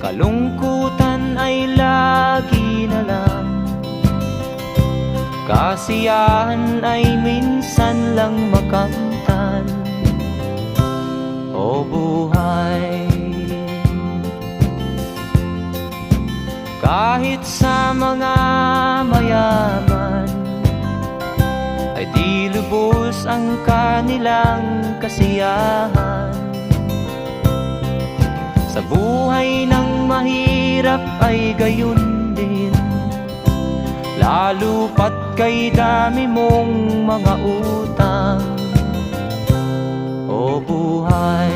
Kalungkutan ay lagi na lang, kasiyahan ay minsan lang makamtan. O buhay, kahit sa mga mayaman ay di lubos ang kanilang kasiyahan. Sa buhay ng mahirap ay gayon din, lalo pat kay dami mong mga utang. O buhay,